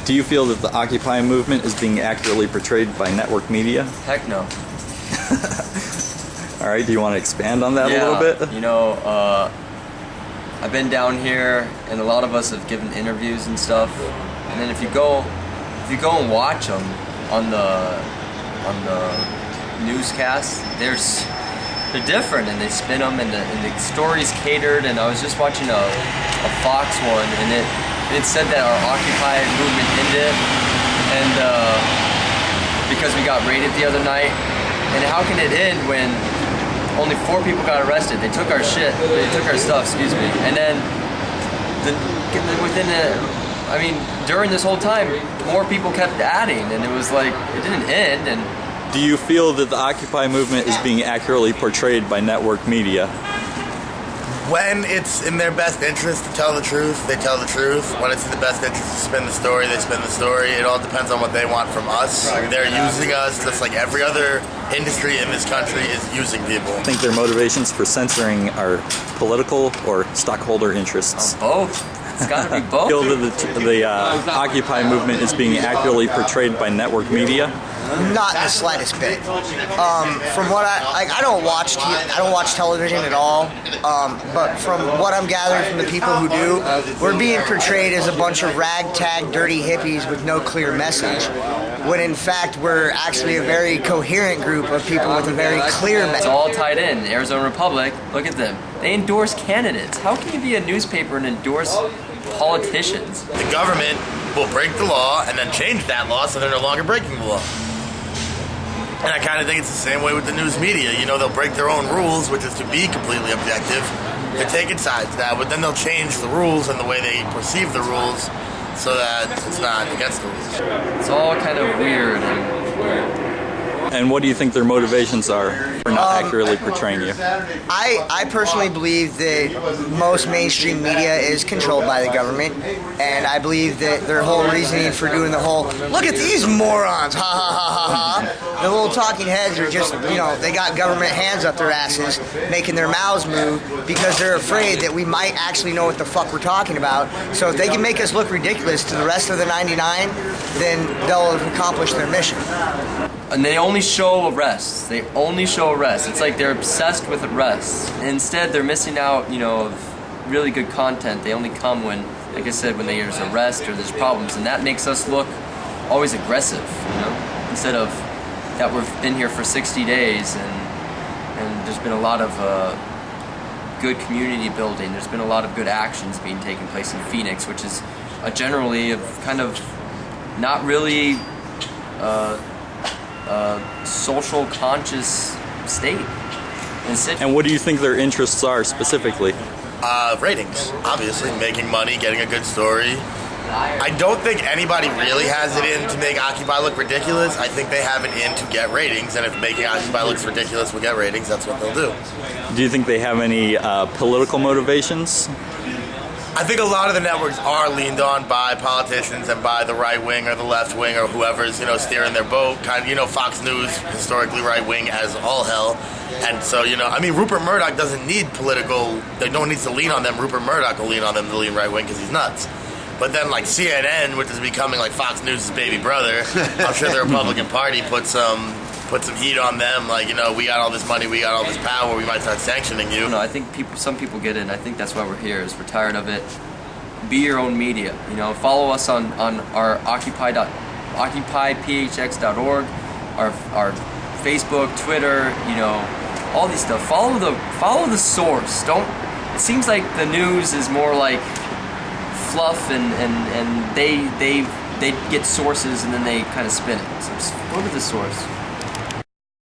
Do you feel that the Occupy movement is being accurately portrayed by network media? Heck no. All right, do you want to expand on that a little bit? You know, I've been down here, and a lot of us have given interviews and stuff. And then if you go and watch them on the newscast, they're different, and they spin them, and the story's catered. And I was just watching a Fox one, and it said that our Occupy movement ended, and because we got raided the other night. And how can it end when only 4 people got arrested? They took our shit, they took our stuff, excuse me. And then during this whole time, more people kept adding, and it was like, it didn't end. And do you feel that the Occupy movement is being accurately portrayed by network media? When it's in their best interest to tell the truth, they tell the truth. When it's in the best interest to spin the story, they spin the story. It all depends on what they want from us. They're using us just like every other industry in this country is using people. I think their motivations for censoring are political or stockholder interests. Both. It's got to be both. Do you feel that the Occupy movement is being accurately portrayed by network media? Not in the slightest bit. From what I don't watch television at all. But from what I'm gathering from the people who do, we're being portrayed as a bunch of ragtag, dirty hippies with no clear message. When in fact we're actually a very coherent group of people with a very clear message. It's all tied in. The Arizona Republic, look at them. They endorse candidates. How can you be a newspaper and endorse politicians? The government will break the law and then change that law so they're no longer breaking the law. And I kind of think it's the same way with the news media. You know, they'll break their own rules, which is to be completely objective. They're taking sides now, but then they'll change the rules and the way they perceive the rules so that it's not against the rules. It's all kind of weird. And what do you think their motivations are for not accurately portraying you? I personally believe that most mainstream media is controlled by the government, and I believe that their whole reasoning for doing the whole, look at these morons, ha ha ha ha ha, the little talking heads are just, you know, they got government hands up their asses, making their mouths move because they're afraid that we might actually know what the fuck we're talking about. So if they can make us look ridiculous to the rest of the 99, then they'll have accomplished their mission. And they only show arrests. They only show arrests. It's like they're obsessed with arrests. And instead, they're missing out, you know, of really good content. They only come when, like I said, when there's arrest or there's problems. And that makes us look always aggressive, you know, instead of that we've been here for 60 days and there's been a lot of good community building. There's been a lot of good actions being taken place in Phoenix, which is generally a kind of not really social conscious state. And what do you think their interests are specifically? Ratings, obviously, making money, getting a good story. I don't think anybody really has it in to make Occupy look ridiculous. I think they have it in to get ratings, and if making Occupy look ridiculous will get ratings, that's what they'll do. Do you think they have any political motivations? I think a lot of the networks are leaned on by politicians and by the right wing or the left wing or whoever's, you know, steering their boat. Kind of, you know, Fox News, historically right wing as all hell. And so, you know, I mean, Rupert Murdoch doesn't need political, no one needs to lean on them. Rupert Murdoch will lean on them to lean right wing because he's nuts. But then, like, CNN, which is becoming like Fox News' baby brother, I'm sure the Republican Party put some heat on them, like, you know, we got all this money, we got all this power, we might start sanctioning you. No, I think some people get it, and I think that's why we're here, is we're tired of it. Be your own media, you know, follow us on our occupyphx.org, our Facebook, Twitter, you know, all these stuff. Follow the source. It seems like the news is more like fluff and they get sources and then they kind of spin it. So just go to the source.